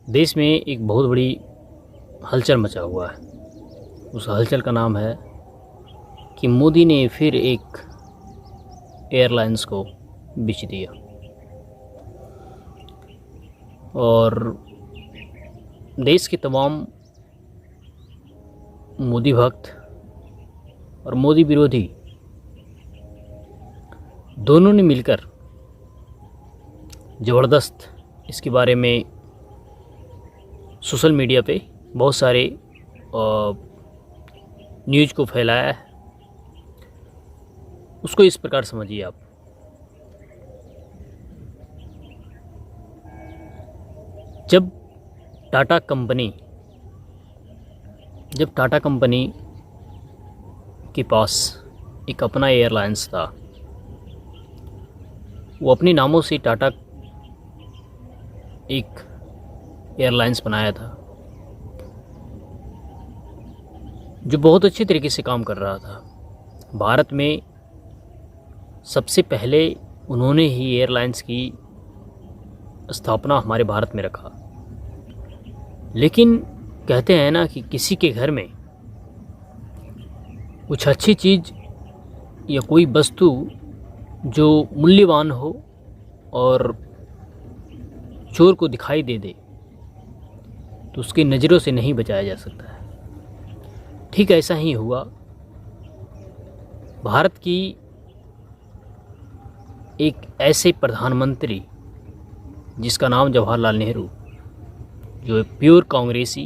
देश में एक बहुत बड़ी हलचल मचा हुआ है। उस हलचल का नाम है कि मोदी ने फिर एक एयरलाइंस को बेच दिया और देश के तमाम मोदी भक्त और मोदी विरोधी दोनों ने मिलकर ज़बरदस्त इसके बारे में सोशल मीडिया पे बहुत सारे न्यूज़ को फैलाया है। उसको इस प्रकार समझिए आप। जब टाटा कंपनी के पास एक अपना एयरलाइंस था, वो अपने नामों से टाटा एक एयरलाइंस बनाया था जो बहुत अच्छे तरीके से काम कर रहा था। भारत में सबसे पहले उन्होंने ही एयरलाइंस की स्थापना हमारे भारत में रखा। लेकिन कहते हैं ना कि किसी के घर में कुछ अच्छी चीज़ या कोई वस्तु जो मूल्यवान हो और चोर को दिखाई दे तो उसकी नज़रों से नहीं बचाया जा सकता है। ठीक ऐसा ही हुआ। भारत की एक ऐसे प्रधानमंत्री जिसका नाम जवाहरलाल नेहरू, जो एक प्योर कांग्रेसी,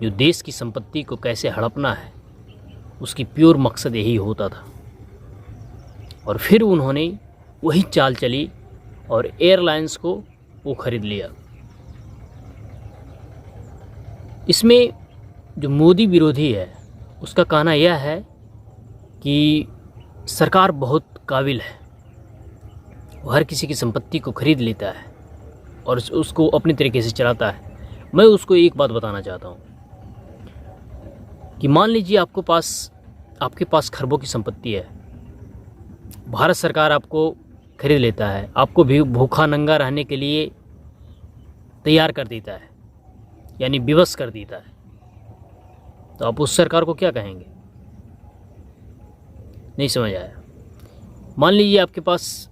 जो देश की संपत्ति को कैसे हड़पना है उसकी प्योर मकसद यही होता था। और फिर उन्होंने वही चाल चली और एयरलाइंस को वो ख़रीद लिया। इसमें जो मोदी विरोधी है उसका कहना यह है कि सरकार बहुत काबिल है, वो हर किसी की संपत्ति को ख़रीद लेता है और उसको अपने तरीके से चलाता है। मैं उसको एक बात बताना चाहता हूँ कि मान लीजिए आपके पास खरबों की संपत्ति है, भारत सरकार आपको खरीद लेता है, आपको भी भूखा नंगा रहने के लिए तैयार कर देता है, यानी विवश कर देता है, तो आप उस सरकार को क्या कहेंगे? नहीं समझ आया। मान लीजिए आपके पास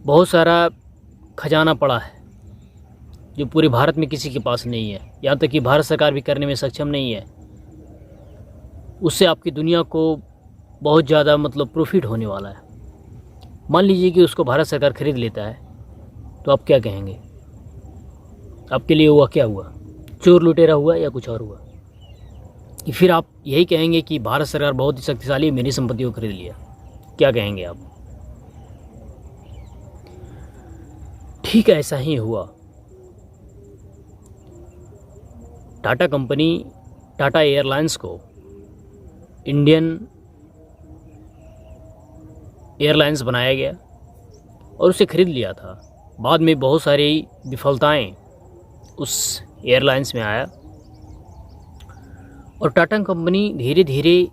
बहुत सारा खजाना पड़ा है जो पूरे भारत में किसी के पास नहीं है, यहाँ तक कि भारत सरकार भी करने में सक्षम नहीं है। उससे आपकी दुनिया को बहुत ज़्यादा प्रॉफिट होने वाला है। मान लीजिए कि उसको भारत सरकार खरीद लेता है, तो आप क्या कहेंगे? आपके लिए हुआ क्या हुआ? चोर लुटेरा हुआ या कुछ और हुआ? कि फिर आप यही कहेंगे कि भारत सरकार बहुत ही शक्तिशाली है, मेरी संपत्ति को खरीद लिया? क्या कहेंगे आप? ठीक ऐसा ही हुआ। टाटा एयरलाइंस को इंडियन एयरलाइंस बनाया गया और उसे ख़रीद लिया था। बाद में बहुत सारी विफलताएं उस एयरलाइंस में आया और टाटा कंपनी धीरे धीरे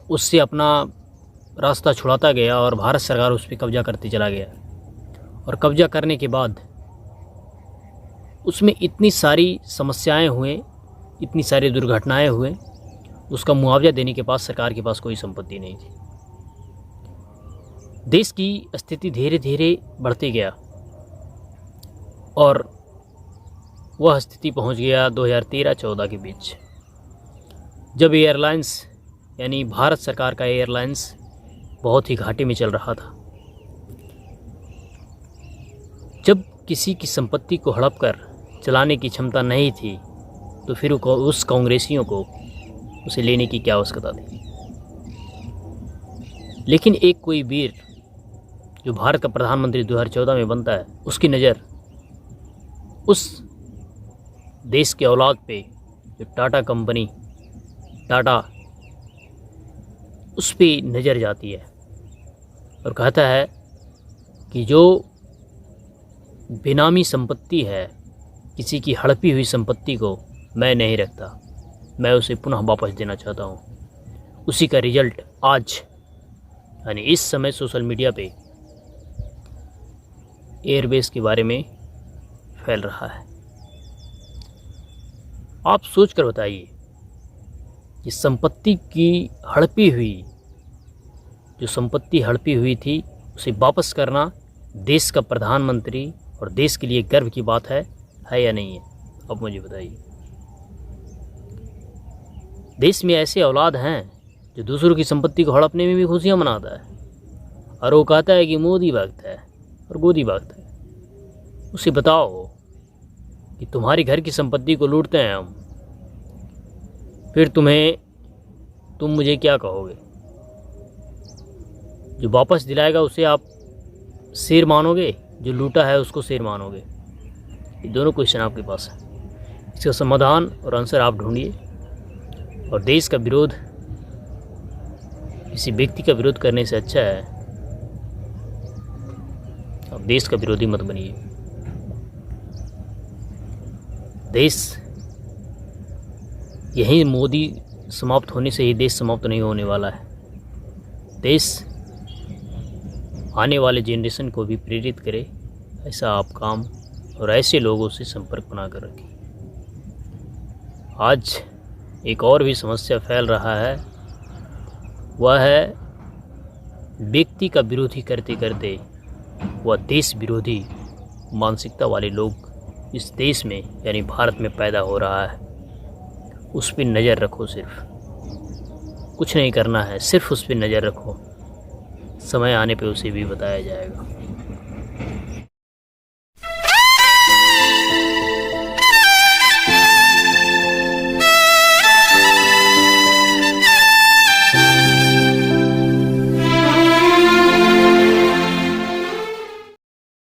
उससे अपना रास्ता छुड़ाता गया और भारत सरकार उस पर कब्जा करते चला गया। और कब्जा करने के बाद उसमें इतनी सारी समस्याएं हुए, इतनी सारी दुर्घटनाएं हुए, उसका मुआवजा देने के पास सरकार के पास कोई संपत्ति नहीं थी। देश की स्थिति धीरे धीरे बढ़ते गया और वह स्थिति पहुंच गया 2013-14 के बीच, जब एयरलाइंस यानी भारत सरकार का एयरलाइंस बहुत ही घाटे में चल रहा था। जब किसी की संपत्ति को हड़प कर चलाने की क्षमता नहीं थी तो फिर उस कांग्रेसियों को उसे लेने की क्या आवश्यकता थी? लेकिन एक कोई वीर जो भारत का प्रधानमंत्री 2014 में बनता है, उसकी नज़र उस देश के औलाद पे, जो टाटा उस पे नज़र जाती है और कहता है कि जो बेनामी संपत्ति है, किसी की हड़पी हुई संपत्ति को मैं नहीं रखता, मैं उसे पुनः वापस देना चाहता हूँ। उसी का रिजल्ट आज यानी इस समय सोशल मीडिया पे एयरबेस के बारे में फैल रहा है। आप सोच कर बताइए, कि संपत्ति की हड़पी हुई, जो संपत्ति हड़पी हुई थी, उसे वापस करना देश का प्रधानमंत्री और देश के लिए गर्व की बात है या नहीं है? अब मुझे बताइए। देश में ऐसे औलाद हैं जो दूसरों की संपत्ति को हड़पने में भी खुशियाँ मनाता है, और वो कहता है कि मोदी भक्त है और गोदी भक्त है। उसे बताओ कि तुम्हारी घर की संपत्ति को लूटते हैं हम, फिर तुम मुझे क्या कहोगे? जो वापस दिलाएगा उसे आप शेर मानोगे, जो लूटा है उसको शेर मानोगे? ये दोनों क्वेश्चन आपके पास है। इसका समाधान और आंसर आप ढूंढिए। और देश का विरोध किसी व्यक्ति का विरोध करने से अच्छा है आप देश का विरोधी मत बनिए। देश यही मोदी समाप्त होने से ही देश समाप्त नहीं होने वाला है। देश आने वाले जनरेशन को भी प्रेरित करे, ऐसा आप काम और ऐसे लोगों से संपर्क बना कर रखें। आज एक और भी समस्या फैल रहा है, वह है व्यक्ति का विरोधी करते करते वह देश विरोधी मानसिकता वाले लोग इस देश में यानी भारत में पैदा हो रहा है। उस पर नज़र रखो, सिर्फ कुछ नहीं करना है, सिर्फ उस पर नज़र रखो। समय आने पे उसे भी बताया जाएगा।